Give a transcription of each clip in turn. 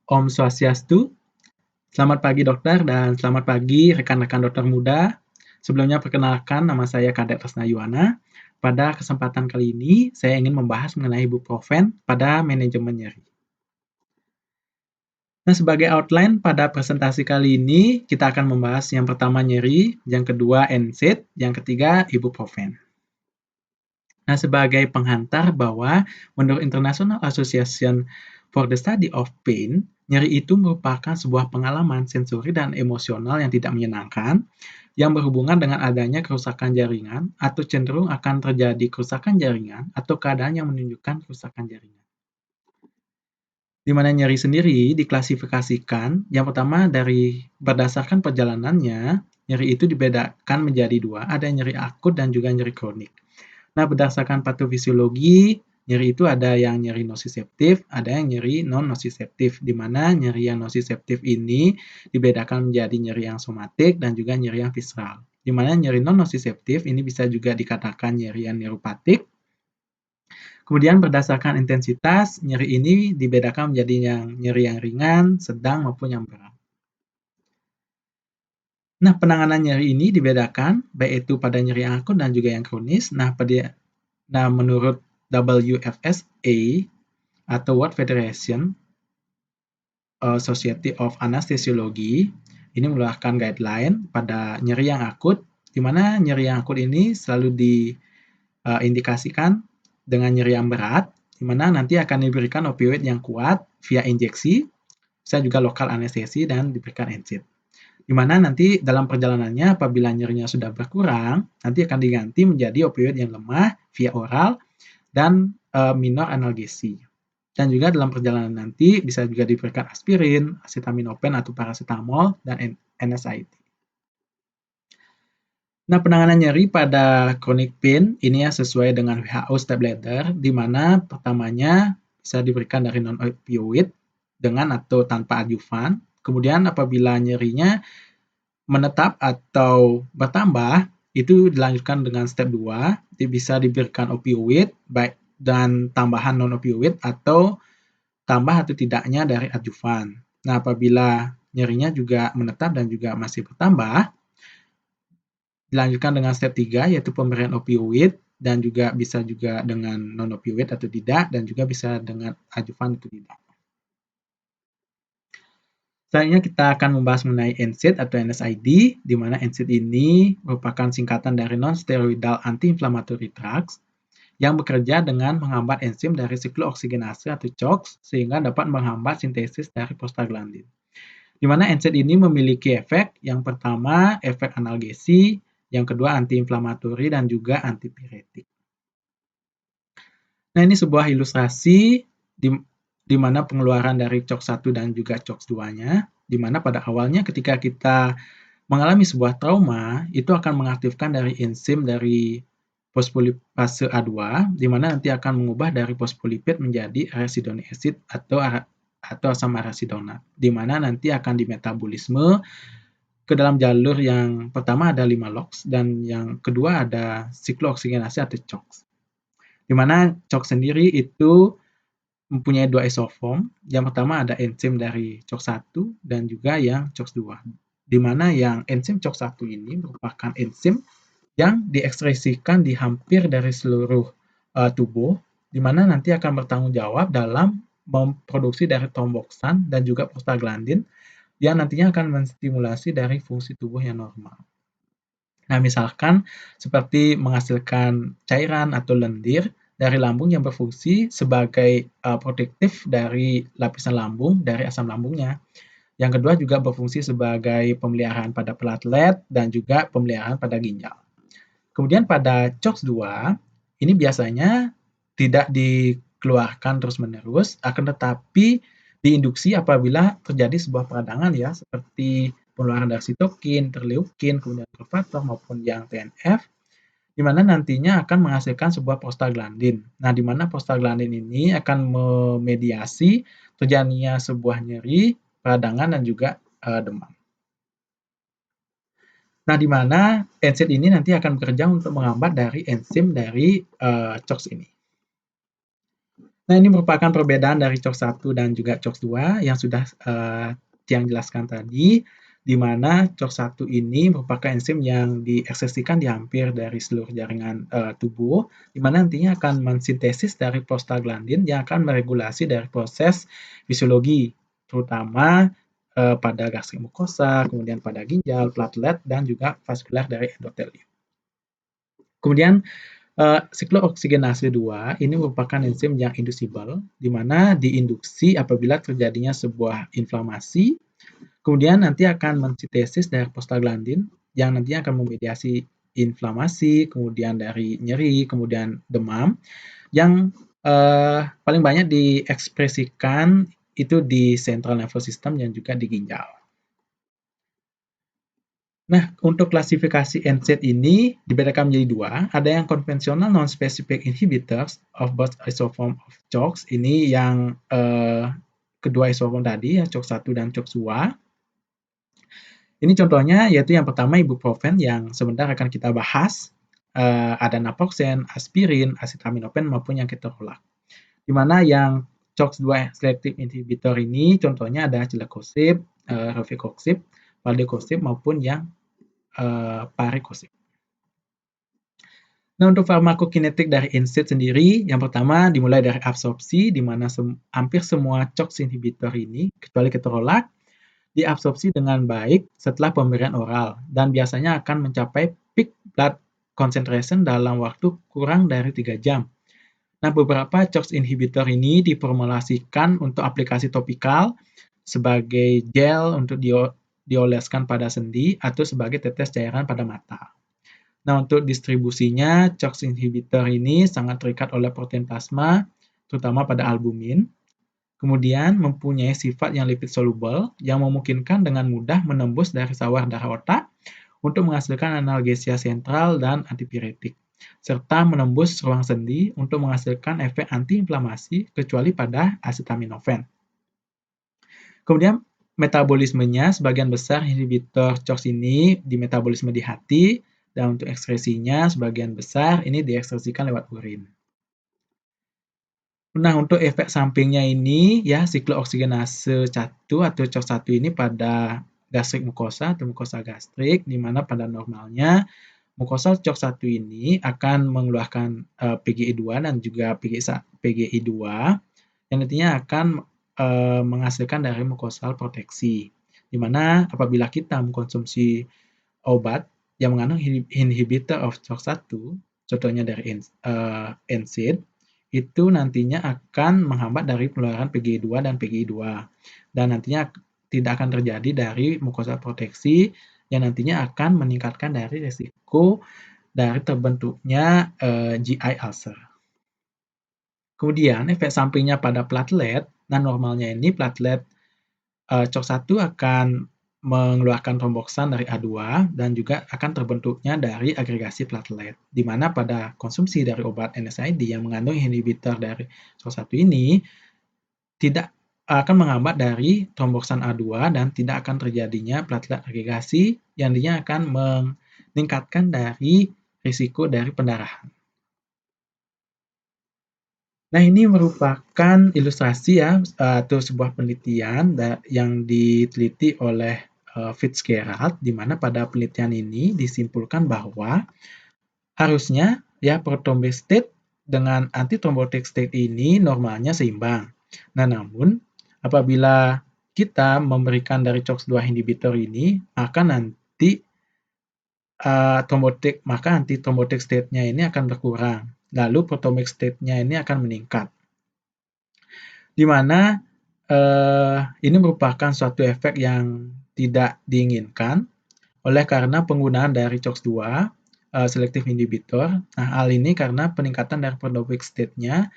Om Swastiastu. Selamat pagi dokter dan selamat pagi rekan-rekan dokter muda. Sebelumnya perkenalkan nama saya Kadek Resna Yuwana. Pada kesempatan kali ini saya ingin membahas mengenai ibuprofen pada manajemen nyeri. Nah, sebagai outline pada presentasi kali ini kita akan membahas yang pertama nyeri, yang kedua NSAID, yang ketiga ibuprofen. Nah, sebagai penghantar bahwa menurut International Association for the Study of Pain, nyeri itu merupakan sebuah pengalaman sensori dan emosional yang tidak menyenangkan yang berhubungan dengan adanya kerusakan jaringan atau cenderung akan terjadi kerusakan jaringan atau keadaan yang menunjukkan kerusakan jaringan. Di mana nyeri sendiri diklasifikasikan, yang pertama dari berdasarkan perjalanannya, nyeri itu dibedakan menjadi dua, ada nyeri akut dan juga nyeri kronik. Nah, berdasarkan patofisiologi, nyeri itu ada yang nyeri nosiseptif, ada yang nyeri non-nosiseptif, di mana nyeri yang nosiseptif ini dibedakan menjadi nyeri yang somatik dan juga nyeri yang visceral. Di mana nyeri non-nosiseptif ini bisa juga dikatakan nyeri yang neuropatik. Kemudian berdasarkan intensitas, nyeri ini dibedakan menjadi nyeri yang ringan, sedang, maupun yang berat. Nah, penanganan nyeri ini dibedakan, baik itu pada nyeri yang akut dan juga yang kronis. Nah, menurut WFSA atau World Federation Society of Anesthesiology, ini mengeluarkan guideline pada nyeri yang akut, di mana nyeri yang akut ini selalu diindikasikan dengan nyeri yang berat, di mana nanti akan diberikan opioid yang kuat via injeksi, bisa juga lokal anestesi dan diberikan NSAID. Di mana nanti dalam perjalanannya apabila nyerinya sudah berkurang, nanti akan diganti menjadi opioid yang lemah via oral dan minor analgesi. Dan juga dalam perjalanan nanti bisa juga diberikan aspirin, acetaminophen atau paracetamol, dan NSAID. Nah, penanganan nyeri pada chronic pain ini ya sesuai dengan WHO step ladder, di mana pertamanya bisa diberikan dari non-opioid dengan atau tanpa adjuvan. Kemudian apabila nyerinya menetap atau bertambah, itu dilanjutkan dengan step 2, bisa diberikan opioid baik dan tambahan non-opioid atau tambah atau tidaknya dari adjuvan. Nah, apabila nyerinya juga menetap dan juga masih bertambah, dilanjutkan dengan step 3 yaitu pemberian opioid dan juga bisa juga dengan non-opioid atau tidak dan juga bisa dengan adjuvan atau tidak. Selanjutnya kita akan membahas mengenai NSAID atau NSAID, di mana NSAID ini merupakan singkatan dari non-steroidal anti-inflammatory drugs yang bekerja dengan menghambat enzim dari siklo-oksigenase atau CHOX sehingga dapat menghambat sintesis dari prostaglandin. Di mana NSAID ini memiliki efek yang pertama efek analgesi, yang kedua anti-inflamatori dan juga antipiretik. Nah, ini sebuah ilustrasi di mana pengeluaran dari CHOX1 dan juga CHOX2-nya, di mana pada awalnya ketika kita mengalami sebuah trauma, itu akan mengaktifkan dari enzim dari fosfolipase A2, di mana nanti akan mengubah dari fosfolipid menjadi arachidonic acid atau asam arasidonat, di mana nanti akan dimetabolisme ke dalam jalur yang pertama ada 5-LOX dan yang kedua ada siklo-oksigenase atau CHOX. Di mana CHOX sendiri itu mempunyai 2 isoform. Yang pertama ada enzim dari CHOX1 dan juga yang CHOX2. Di mana yang enzim CHOX1 ini merupakan enzim yang diekspresikan di hampir dari seluruh tubuh, di mana nanti akan bertanggung jawab dalam memproduksi dari tromboksan dan juga prostaglandin yang nantinya akan menstimulasi dari fungsi tubuh yang normal. Nah, misalkan seperti menghasilkan cairan atau lendir dari lambung yang berfungsi sebagai protektif dari lapisan lambung dari asam lambungnya. Yang kedua juga berfungsi sebagai pemeliharaan pada platelet dan juga pemeliharaan pada ginjal. Kemudian pada CHOX2, ini biasanya tidak dikeluarkan terus-menerus, akan tetapi diinduksi apabila terjadi sebuah peradangan ya, seperti pengeluaran dari sitokin, interleukin, kemudian surfator maupun yang TNF, di mana nantinya akan menghasilkan sebuah prostaglandin. Nah, di mana prostaglandin ini akan memediasi terjadinya sebuah nyeri, peradangan, dan juga demam. Nah, di mana NSAID ini nanti akan bekerja untuk menghambat dari enzim dari CHOX ini. Nah, ini merupakan perbedaan dari COX-1 dan juga COX-2 yang sudah Tiang jelaskan tadi, di mana COX-1 ini merupakan enzim yang diekspresikan di hampir dari seluruh jaringan tubuh, di mana nantinya akan mensintesis dari prostaglandin yang akan meregulasi dari proses fisiologi, terutama pada gastrik mukosa, kemudian pada ginjal, platelet, dan juga vaskular dari endotelium. Kemudian siklooksigenase 2 ini merupakan enzim yang indusible, di mana diinduksi apabila terjadinya sebuah inflamasi, kemudian nanti akan mensintesis dari prostaglandin yang nantinya akan memediasi inflamasi, kemudian dari nyeri, kemudian demam, yang paling banyak diekspresikan itu di central nervous system dan juga di ginjal. Nah, untuk klasifikasi NSAID ini dibedakan menjadi dua. Ada yang konvensional non-specific inhibitors of both isoform of CHOX. Ini yang kedua isoform tadi, ya CHOX-1 dan CHOX-2. Ini contohnya yaitu yang pertama ibuprofen yang sebentar akan kita bahas. Ada naproxen, aspirin, acetaminophen maupun yang ketorolac. Di mana yang CHOX-2 selective inhibitor ini contohnya ada celecoxib, rofecoxib, valdecoxib maupun yang parecosib. Nah, untuk farmakokinetik dari NSAID sendiri, yang pertama dimulai dari absorpsi, di mana hampir semua CHOX inhibitor ini, kecuali ketorolac, diabsorpsi dengan baik setelah pemberian oral, dan biasanya akan mencapai peak blood concentration dalam waktu kurang dari 3 jam. Nah, beberapa CHOX inhibitor ini diformulasikan untuk aplikasi topikal, sebagai gel untuk dioleskan pada sendi, atau sebagai tetes cairan pada mata. Nah, untuk distribusinya, CHOX inhibitor ini sangat terikat oleh protein plasma, terutama pada albumin. Kemudian mempunyai sifat yang lipid soluble, yang memungkinkan dengan mudah menembus dari sawar darah otak untuk menghasilkan analgesia sentral dan antipiretik, serta menembus ruang sendi untuk menghasilkan efek antiinflamasi kecuali pada acetaminophen. Kemudian metabolismenya, sebagian besar inhibitor CHOX ini dimetabolisme di hati, dan untuk ekskresinya sebagian besar ini diekspresikan lewat urin. Nah, untuk efek sampingnya ini ya siklooksigenase 1 atau CHOX-1 ini pada gastrik mukosa atau mukosa gastrik, di mana pada normalnya mukosa CHOX-1 ini akan mengeluarkan PGI2 dan juga PGI2 yang nantinya akan menghasilkan dari mukosal proteksi. Di mana apabila kita mengkonsumsi obat yang mengandung inhibitor of CHOX-1, contohnya dari NSAID, itu nantinya akan menghambat dari pengeluaran PGI2 dan PGI2. Dan nantinya tidak akan terjadi dari mukosal proteksi yang nantinya akan meningkatkan dari risiko dari terbentuknya GI ulcer. Kemudian efek sampingnya pada platelet, nah normalnya ini platelet CHOX-1 akan mengeluarkan tromboksan dari A2 dan juga akan terbentuknya dari agregasi platelet, di mana pada konsumsi dari obat NSAID yang mengandung inhibitor dari CHOX-1 ini tidak akan menghambat dari tromboksan A2 dan tidak akan terjadinya platelet agregasi yang dia akan meningkatkan dari risiko dari pendarahan. Nah, ini merupakan ilustrasi ya, atau sebuah penelitian yang diteliti oleh Fitzgerald, di mana pada penelitian ini disimpulkan bahwa harusnya ya prothrombic state dengan antithrombotic state ini normalnya seimbang. Nah, namun apabila kita memberikan dari CHOX-2 inhibitor ini, maka nanti antithrombotic state-nya ini akan berkurang. Lalu prothrombic state-nya ini akan meningkat. Di mana ini merupakan suatu efek yang tidak diinginkan oleh karena penggunaan dari CHOX-2 selective inhibitor. Nah, hal ini karena peningkatan dari prothrombic state-nya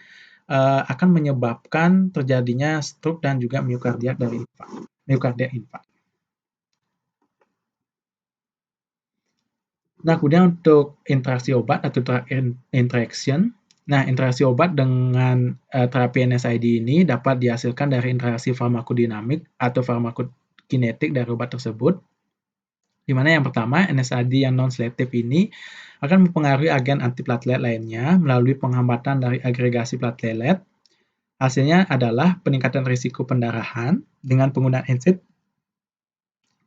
akan menyebabkan terjadinya stroke dan juga myocardial infarct. Nah, kemudian untuk interaksi obat atau drug interaction. Nah, interaksi obat dengan terapi NSAID ini dapat dihasilkan dari interaksi farmakodinamik atau farmakokinetik dari obat tersebut. Di mana yang pertama, NSAID yang non-selective ini akan mempengaruhi agen antiplatelet lainnya melalui penghambatan dari agregasi platelet. Hasilnya adalah peningkatan risiko pendarahan dengan penggunaan NSAID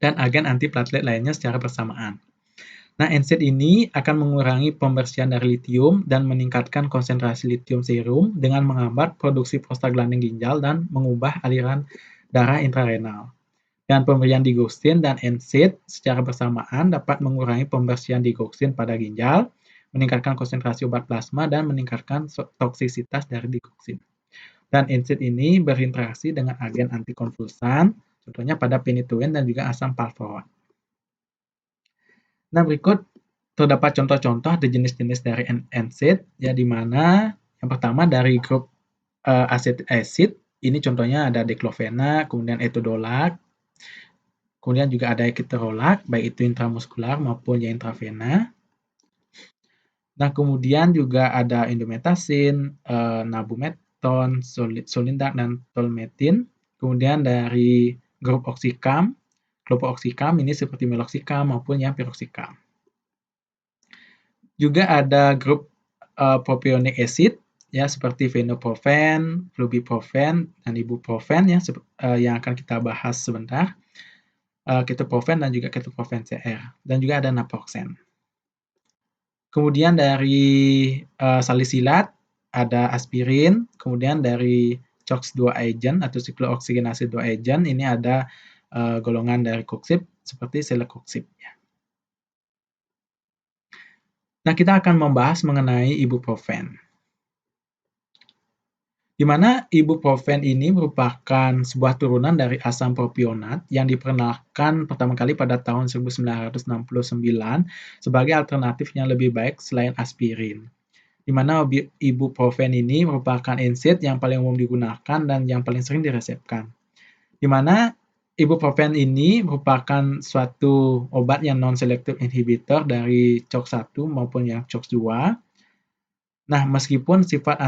dan agen antiplatelet lainnya secara bersamaan. Nah, NSAID ini akan mengurangi pembersihan dari litium dan meningkatkan konsentrasi litium serum dengan menghambat produksi prostaglandin ginjal dan mengubah aliran darah intrarenal. Dan pemberian digoxin dan NSAID secara bersamaan dapat mengurangi pembersihan digoxin pada ginjal, meningkatkan konsentrasi obat plasma, dan meningkatkan toksisitas dari digoxin. Dan NSAID ini berinteraksi dengan agen antikonvulsan, contohnya pada penitoin dan juga asam palforat. Nah, berikut terdapat contoh-contoh dari jenis-jenis dari NSAID, ya, di mana yang pertama dari grup acetic acid, ini contohnya ada diclofenac, kemudian etodolac, kemudian juga ada ketorolac, baik itu intramuskular maupun ya intravena. Nah, kemudian juga ada indomethacin, nabumeton, solindac, dan tolmetin. Kemudian dari grup oxicam, kelompok oxicam ini seperti meloxicam maupun yang piroxicam. Juga ada grup propionic acid, ya, seperti fenoprofen, flubiprofen, dan ibuprofen, ya, yang akan kita bahas sebentar. Ketoprofen dan juga ketoprofen CR, dan juga ada naproxen. Kemudian dari salisilat ada aspirin, kemudian dari COX-2 agent atau siklooksigenase 2 agent ini ada golongan dari koksib seperti celecoxib. Nah, kita akan membahas mengenai ibuprofen. Di mana ibuprofen ini merupakan sebuah turunan dari asam propionat yang diperkenalkan pertama kali pada tahun 1969 sebagai alternatif yang lebih baik selain aspirin. Di mana ibuprofen ini merupakan NSAID yang paling umum digunakan dan yang paling sering diresepkan. Di mana ibuprofen ini merupakan suatu obat yang non-selective inhibitor dari COX-1 maupun yang COX-2. Nah, meskipun sifat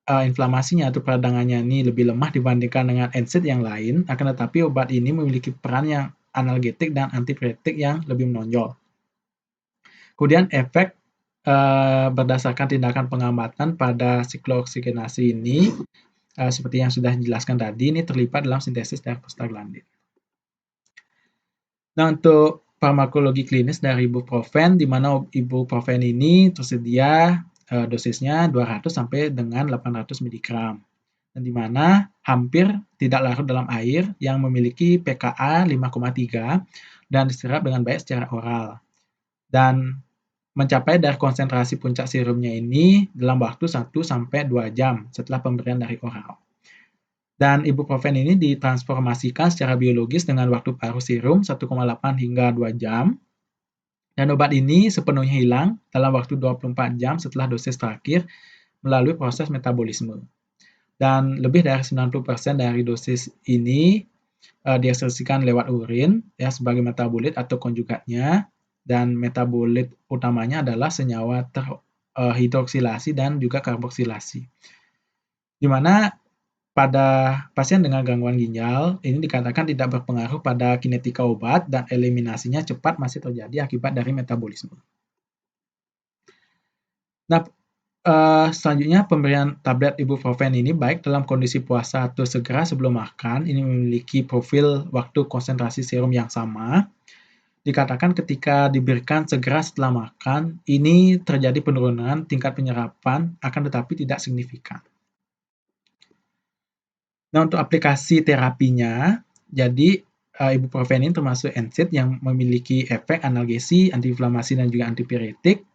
inflamasinya atau peradangannya ini lebih lemah dibandingkan dengan NSAID yang lain, akan tetapi obat ini memiliki peran yang analgetik dan antipiretik yang lebih menonjol. Kemudian efek berdasarkan tindakan penghambatan pada siklooksigenase ini, seperti yang sudah dijelaskan tadi, ini terlibat dalam sintesis dari prostaglandin. Nah, untuk farmakologi klinis dari ibuprofen, di mana ibuprofen ini tersedia dosisnya 200 sampai dengan 800 mg. Dan di mana hampir tidak larut dalam air yang memiliki pKa 5,3 dan diserap dengan baik secara oral. Dan mencapai dari konsentrasi puncak serumnya ini dalam waktu 1 sampai 2 jam setelah pemberian dari oral. Dan ibuprofen ini ditransformasikan secara biologis dengan waktu paruh serum 1,8 hingga 2 jam. Dan obat ini sepenuhnya hilang dalam waktu 24 jam setelah dosis terakhir melalui proses metabolisme. Dan lebih dari 90% dari dosis ini diekskresikan lewat urin, ya, sebagai metabolit atau konjugatnya, dan metabolit utamanya adalah senyawa terhidroksilasi dan juga karboksilasi. Di mana pada pasien dengan gangguan ginjal, ini dikatakan tidak berpengaruh pada kinetika obat dan eliminasinya cepat masih terjadi akibat dari metabolisme. Nah, selanjutnya pemberian tablet ibuprofen ini baik dalam kondisi puasa atau segera sebelum makan, ini memiliki profil waktu konsentrasi serum yang sama. Dikatakan ketika diberikan segera setelah makan, ini terjadi penurunan tingkat penyerapan, akan tetapi tidak signifikan. Nah, untuk aplikasi terapinya, jadi ibuprofen ini termasuk NSAID yang memiliki efek analgesi, antiinflamasi, dan juga antipiretik,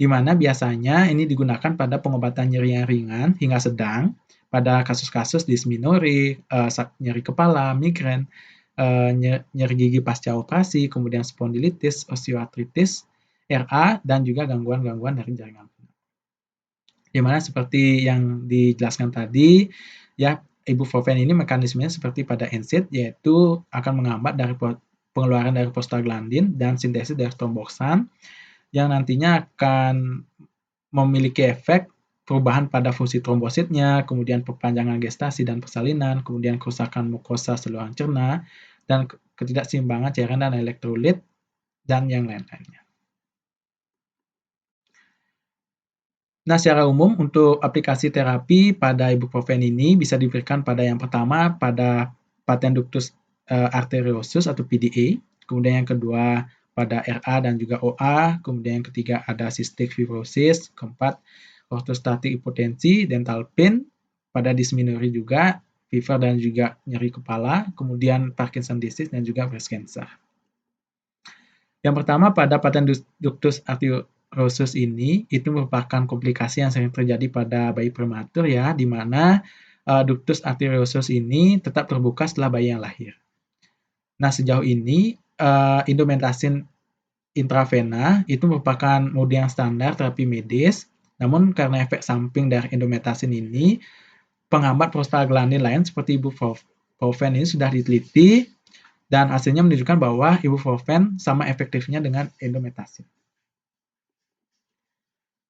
di mana biasanya ini digunakan pada pengobatan nyeri yang ringan hingga sedang, pada kasus-kasus dysmenorrhea, nyeri kepala, migrain, nyeri gigi pasca operasi, kemudian spondilitis, osteoartritis, RA, dan juga gangguan-gangguan dari jaringan. Di mana seperti yang dijelaskan tadi, ya, ibuprofen ini mekanismenya seperti pada NSAID, yaitu akan menghambat dari pengeluaran dari prostaglandin dan sintesis dari tromboksan, yang nantinya akan memiliki efek perubahan pada fungsi trombositnya, kemudian perpanjangan gestasi dan persalinan, kemudian kerusakan mukosa saluran cerna, dan ketidakseimbangan cairan dan elektrolit, dan yang lain-lainnya. Nah, secara umum untuk aplikasi terapi pada ibuprofen ini bisa diberikan pada yang pertama pada paten ductus arteriosus atau PDA, kemudian yang kedua pada RA dan juga OA, kemudian yang ketiga ada cystic fibrosis, keempat orthostatic hipotensi, dental pain, pada dysmenorrhea juga, fever dan juga nyeri kepala, kemudian Parkinson disease dan juga breast cancer. Yang pertama pada paten ductus arteriosus ini itu merupakan komplikasi yang sering terjadi pada bayi prematur ya, di mana ductus arteriosus ini tetap terbuka setelah bayi yang lahir. Nah, sejauh ini indomethacin intravena itu merupakan mode yang standar terapi medis, namun karena efek samping dari indomethacin ini, penghambat prostaglandin lain seperti ibuprofen ini sudah diteliti dan hasilnya menunjukkan bahwa ibuprofen sama efektifnya dengan indomethacin.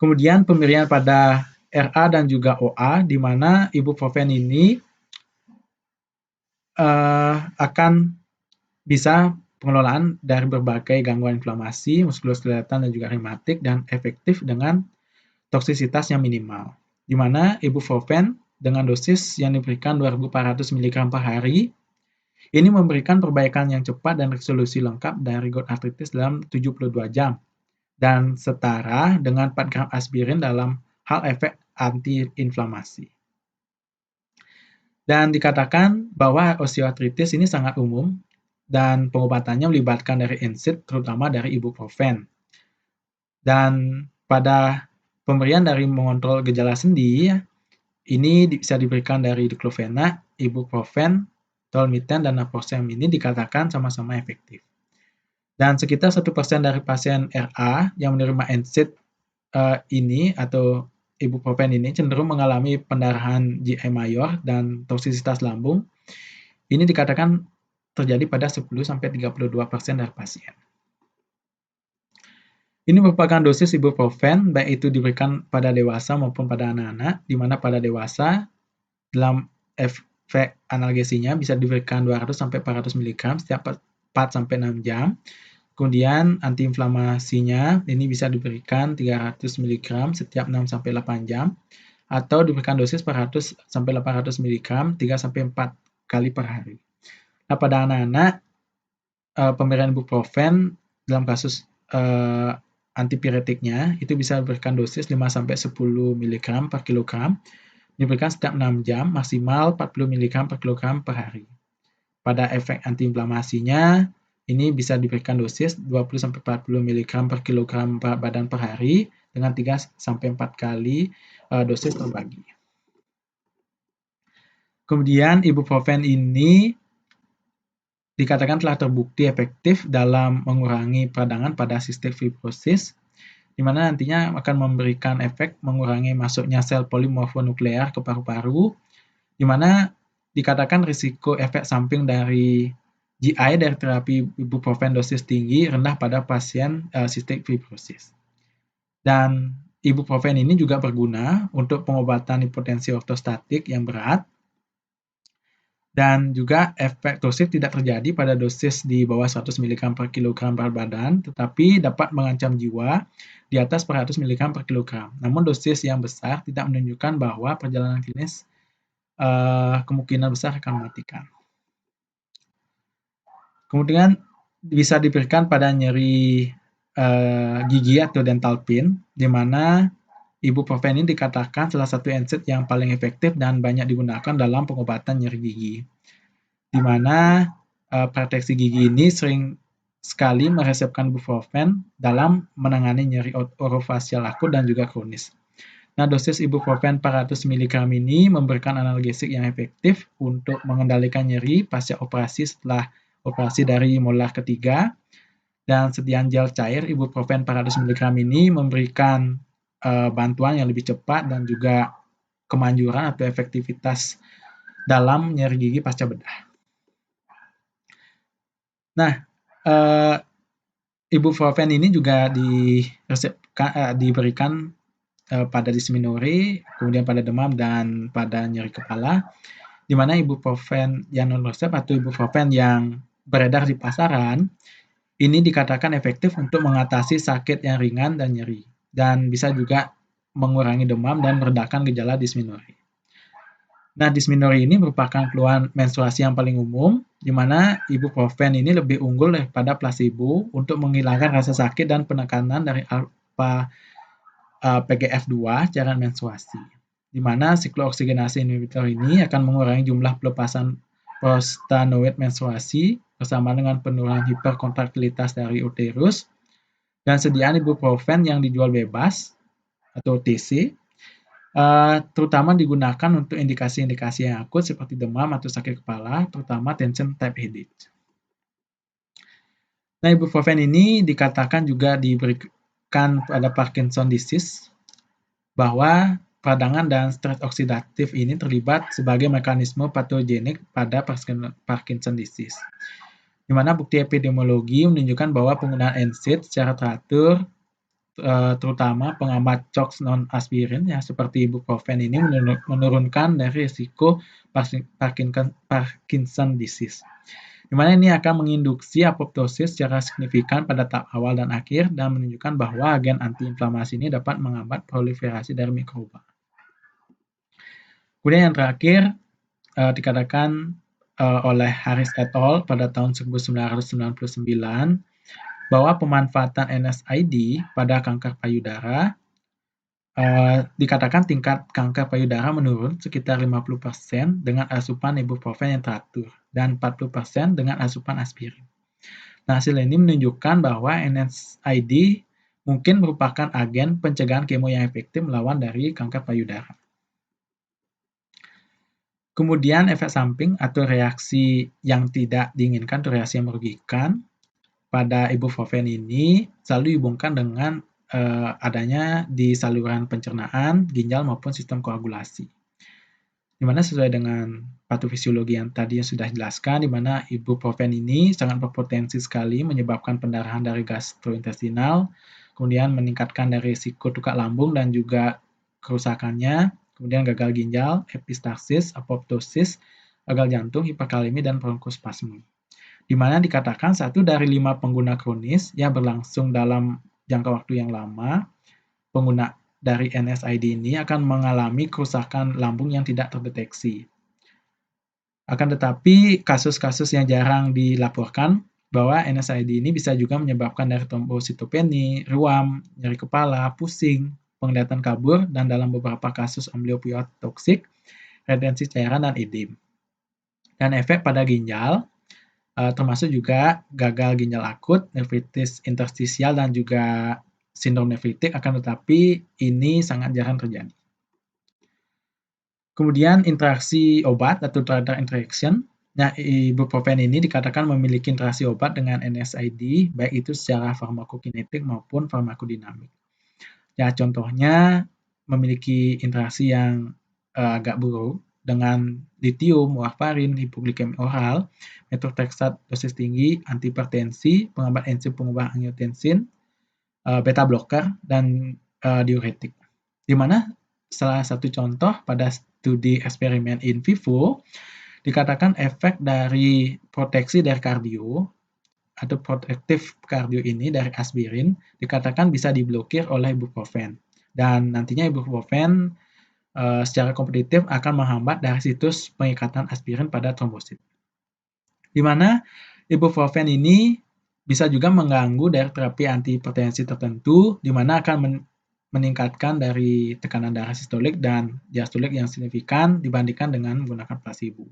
Kemudian pemberian pada RA dan juga OA, di mana ibuprofen ini akan bisa pengelolaan dari berbagai gangguan inflamasi, muskuloskeletal dan juga rematik, dan efektif dengan toksisitas yang minimal. Di mana ibuprofen dengan dosis yang diberikan 2.400 mg per hari, ini memberikan perbaikan yang cepat dan resolusi lengkap dari gout arthritis dalam 72 jam, dan setara dengan 4 gram aspirin dalam hal efek antiinflamasi. Dan dikatakan bahwa osteoartritis ini sangat umum dan pengobatannya melibatkan dari NSAID, terutama dari ibuprofen. Dan pada pemberian dari mengontrol gejala sendi, ini bisa diberikan dari diclofenac, ibuprofen, tolmiten, dan naproxen ini dikatakan sama-sama efektif. Dan sekitar 1% dari pasien RA yang menerima NSAID ini atau ibuprofen ini cenderung mengalami pendarahan GI mayor dan toksisitas lambung. Ini dikatakan terjadi pada 10-32% dari pasien. Ini merupakan dosis ibuprofen, baik itu diberikan pada dewasa maupun pada anak-anak, di mana pada dewasa dalam efek analgesinya bisa diberikan 200-400 mg setiap 4-6 jam. Kemudian antiinflamasinya ini bisa diberikan 300 mg setiap 6-8 jam atau diberikan dosis 400-800 mg 3-4 kali per hari. Nah, pada anak-anak pemberian ibuprofen dalam kasus antipiretiknya itu bisa diberikan dosis 5-10 mg per kilogram diberikan setiap 6 jam maksimal 40 mg per kilogram per hari. Pada efek antiinflamasinya ini bisa diberikan dosis 20-40 mg per kilogram berat badan per hari dengan 3-4 kali dosis terbagi. Kemudian ibuprofen ini dikatakan telah terbukti efektif dalam mengurangi peradangan pada cystic fibrosis, di mana nantinya akan memberikan efek mengurangi masuknya sel polimorfonuklear ke paru-paru, di mana dikatakan risiko efek samping dari GI dari terapi ibuprofen dosis tinggi rendah pada pasien cystic fibrosis. Dan ibuprofen ini juga berguna untuk pengobatan hipotensi ortostatik yang berat, dan juga efek toksik tidak terjadi pada dosis di bawah 100 mg per kilogram berat badan, tetapi dapat mengancam jiwa di atas 100 mg per kilogram. Namun dosis yang besar tidak menunjukkan bahwa perjalanan klinis kemungkinan besar akan mematikan. Kemudian bisa diberikan pada nyeri gigi atau dental pain, di mana ibuprofen ini dikatakan salah satu NSAID yang paling efektif dan banyak digunakan dalam pengobatan nyeri gigi, di mana praktisi gigi ini sering sekali meresepkan ibuprofen dalam menangani nyeri orofasial akut dan juga kronis. Nah, dosis ibuprofen 400 mg ini memberikan analgesik yang efektif untuk mengendalikan nyeri pasca operasi setelah operasi dari molar ketiga, dan sediaan gel cair ibuprofen 400 mg ini memberikan bantuan yang lebih cepat dan juga kemanjuran atau efektivitas dalam nyeri gigi pasca bedah. Nah, ibuprofen ini juga diberikan pada dysmenorrhea, kemudian pada demam dan pada nyeri kepala, di mana ibuprofen yang non-resep atau ibuprofen yang beredar di pasaran ini dikatakan efektif untuk mengatasi sakit yang ringan dan nyeri, dan bisa juga mengurangi demam dan meredakan gejala dysmenorrhea. Nah, dysmenorrhea ini merupakan keluhan menstruasi yang paling umum, di mana ibuprofen ini lebih unggul daripada placebo untuk menghilangkan rasa sakit dan penekanan dari alfa PGF2 cairan menstruasi, di mana siklooksigenase inhibitor ini akan mengurangi jumlah pelepasan prostanoid menstruasi bersama dengan penurunan hiperkontraktilitas dari uterus, dan sediaan ibuprofen yang dijual bebas atau OTC terutama digunakan untuk indikasi-indikasi yang akut seperti demam atau sakit kepala, terutama tension type headache. Nah, ibuprofen ini dikatakan juga diberikan pada Parkinson disease, bahwa peradangan dan stres oksidatif ini terlibat sebagai mekanisme patogenik pada Parkinson disease, di mana bukti epidemiologi menunjukkan bahwa penggunaan NSAID secara teratur, terutama pengamat CHOX non-aspirin ya seperti ibuprofen ini menurunkan dari risiko Parkinson disease, di mana ini akan menginduksi apoptosis secara signifikan pada tahap awal dan akhir dan menunjukkan bahwa agen antiinflamasi ini dapat menghambat proliferasi dari mikroba. Kemudian yang terakhir dikatakan oleh Harris et al. Pada tahun 1999 bahwa pemanfaatan NSAID pada kanker payudara dikatakan tingkat kanker payudara menurun sekitar 50% dengan asupan ibuprofen yang teratur dan 40% dengan asupan aspirin. Nah, hasil ini menunjukkan bahwa NSAID mungkin merupakan agen pencegahan kemo yang efektif melawan dari kanker payudara. Kemudian efek samping atau reaksi yang tidak diinginkan atau reaksi yang merugikan pada ibuprofen ini selalu dihubungkan dengan adanya di saluran pencernaan, ginjal maupun sistem koagulasi. Di mana sesuai dengan patofisiologi yang tadi sudah dijelaskan, di mana ibuprofen ini sangat berpotensi sekali menyebabkan pendarahan dari gastrointestinal, kemudian meningkatkan dari risiko tukak lambung dan juga kerusakannya, kemudian gagal ginjal, epistaxis, apoptosis, gagal jantung, hiperkalemi, dan bronkospasme. Di mana dikatakan 1 dari 5 pengguna kronis yang berlangsung dalam jangka waktu yang lama, pengguna dari NSAID ini akan mengalami kerusakan lambung yang tidak terdeteksi. Akan tetapi, kasus-kasus yang jarang dilaporkan bahwa NSAID ini bisa juga menyebabkan dari trombositopeni, ruam, nyeri kepala, pusing, penglihatan kabur, dan dalam beberapa kasus ambliopioid toksik, retensi cairan, dan edem. Dan efek pada ginjal, termasuk juga gagal ginjal akut, nefritis interstisial, dan juga sindrom nefritik, akan tetapi ini sangat jarang terjadi. Kemudian interaksi obat atau drug interaction. Nah, ibuprofen ini dikatakan memiliki interaksi obat dengan NSAID, baik itu secara farmakokinetik maupun farmakodinamik. Ya, contohnya memiliki interaksi yang agak buruk dengan litium, warfarin, hipoglikemi oral, methotrexate dosis tinggi, antihipertensi, penghambat enzim pengubah angiotensin, beta blocker, dan diuretik. Di mana salah satu contoh pada studi eksperimen in vivo dikatakan efek dari proteksi dari kardio atau protektif kardio ini dari aspirin dikatakan bisa diblokir oleh ibuprofen, dan nantinya ibuprofen secara kompetitif akan menghambat dari situs pengikatan aspirin pada trombosit. Di mana ibuprofen ini bisa juga mengganggu dari terapi antihipertensi tertentu, di mana akan meningkatkan dari tekanan darah sistolik dan diastolik yang signifikan dibandingkan dengan menggunakan placebo.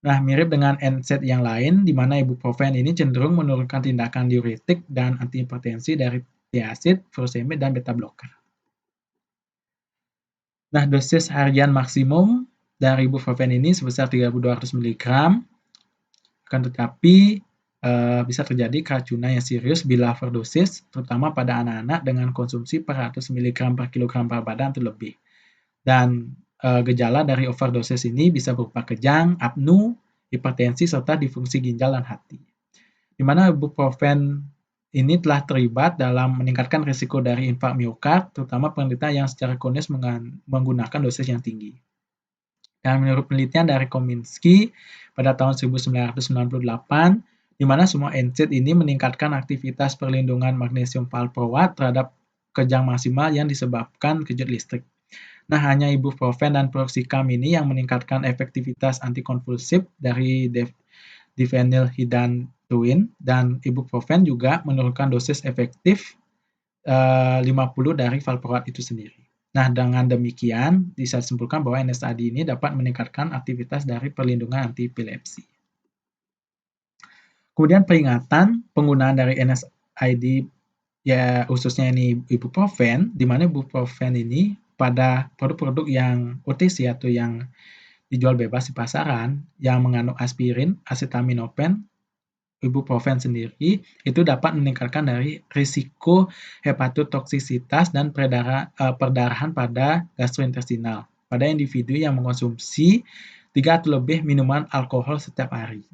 Nah, mirip dengan NSAID yang lain, di mana ibuprofen ini cenderung menurunkan tindakan diuretik dan antihipertensi dari thiazid, furosemid, dan beta blocker. Nah, dosis harian maksimum dari ibuprofen ini sebesar 3.200 mg, akan tetapi bisa terjadi keracunan yang serius bila overdosis, terutama pada anak-anak dengan konsumsi per 100 mg per kilogram berat badan atau lebih. Dan gejala dari overdosis ini bisa berupa kejang, apnu, hipertensi, serta disfungsi ginjal dan hati. Di mana ibuprofen ini telah terlibat dalam meningkatkan risiko dari infark miokard, terutama penderita yang secara kronis menggunakan dosis yang tinggi. Dan menurut penelitian dari Kominsky pada tahun 1998, di mana semua NSAID ini meningkatkan aktivitas perlindungan magnesium valproat terhadap kejang maksimal yang disebabkan kejut listrik. Nah, hanya ibuprofen dan piroxicam ini yang meningkatkan efektivitas antikonvulsif dari diphenylhidantoin, dan ibuprofen juga menurunkan dosis efektif 50 dari valproat itu sendiri. Nah, dengan demikian bisa disimpulkan bahwa NSAID ini dapat meningkatkan aktivitas dari perlindungan anti-epilepsi. Kemudian peringatan penggunaan dari NSAID, ya khususnya ini ibuprofen, di mana ibuprofen ini pada produk-produk yang OTC atau yang dijual bebas di pasaran yang mengandung aspirin, acetaminophen, ibuprofen sendiri itu dapat meningkatkan dari risiko hepatotoksisitas dan perdarahan pada gastrointestinal pada individu yang mengkonsumsi 3 atau lebih minuman alkohol setiap hari.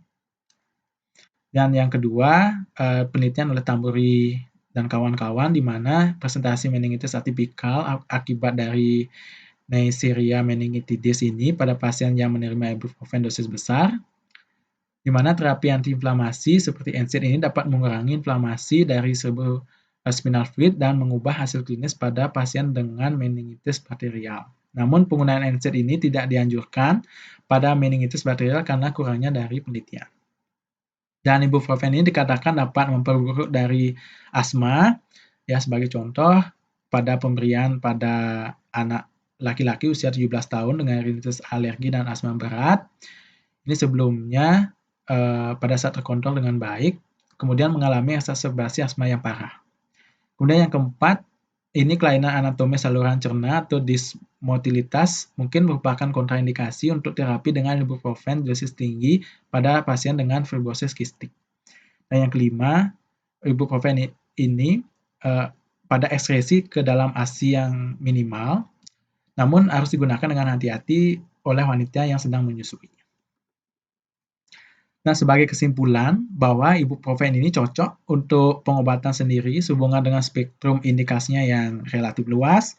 Dan yang kedua, penelitian oleh Tamburi dan kawan-kawan di mana presentasi meningitis atipikal akibat dari Neisseria meningitidis ini pada pasien yang menerima ibuprofen dosis besar, di mana terapi antiinflamasi seperti NSAID ini dapat mengurangi inflamasi dari cerebrospinal fluid dan mengubah hasil klinis pada pasien dengan meningitis bakterial. Namun penggunaan NSAID ini tidak dianjurkan pada meningitis bakterial karena kurangnya dari penelitian. Dan ibuprofen ini dikatakan dapat memperburuk dari asma, ya sebagai contoh pada pemberian pada anak laki-laki usia 17 tahun dengan rinitis alergi dan asma berat. Ini sebelumnya pada saat terkontrol dengan baik, kemudian mengalami exacerbasi asma yang parah. Kemudian yang keempat, ini kelainan anatomi saluran cerna atau dysmotilitas mungkin merupakan kontraindikasi untuk terapi dengan ibuprofen dosis tinggi pada pasien dengan fibrosis kistik. Dan yang kelima, ibuprofen ini pada ekskresi ke dalam ASI yang minimal, namun harus digunakan dengan hati-hati oleh wanita yang sedang menyusui. Nah, sebagai kesimpulan bahwa ibuprofen ini cocok untuk pengobatan sendiri sehubungan dengan spektrum indikasinya yang relatif luas,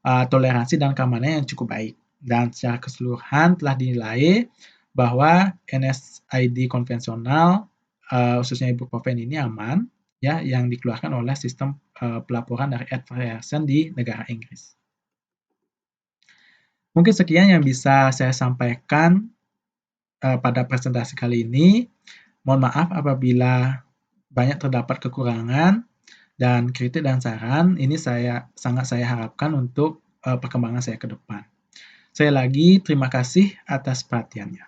toleransi dan keamanannya yang cukup baik. Dan secara keseluruhan telah dinilai bahwa NSAID konvensional, khususnya ibuprofen ini aman, ya, yang dikeluarkan oleh sistem pelaporan dari Edwards di negara Inggris. Mungkin sekian yang bisa saya sampaikan pada presentasi kali ini. Mohon maaf apabila banyak terdapat kekurangan dan kritik dan saran. Ini sangat saya harapkan untuk perkembangan saya ke depan. Sekali lagi terima kasih atas perhatiannya.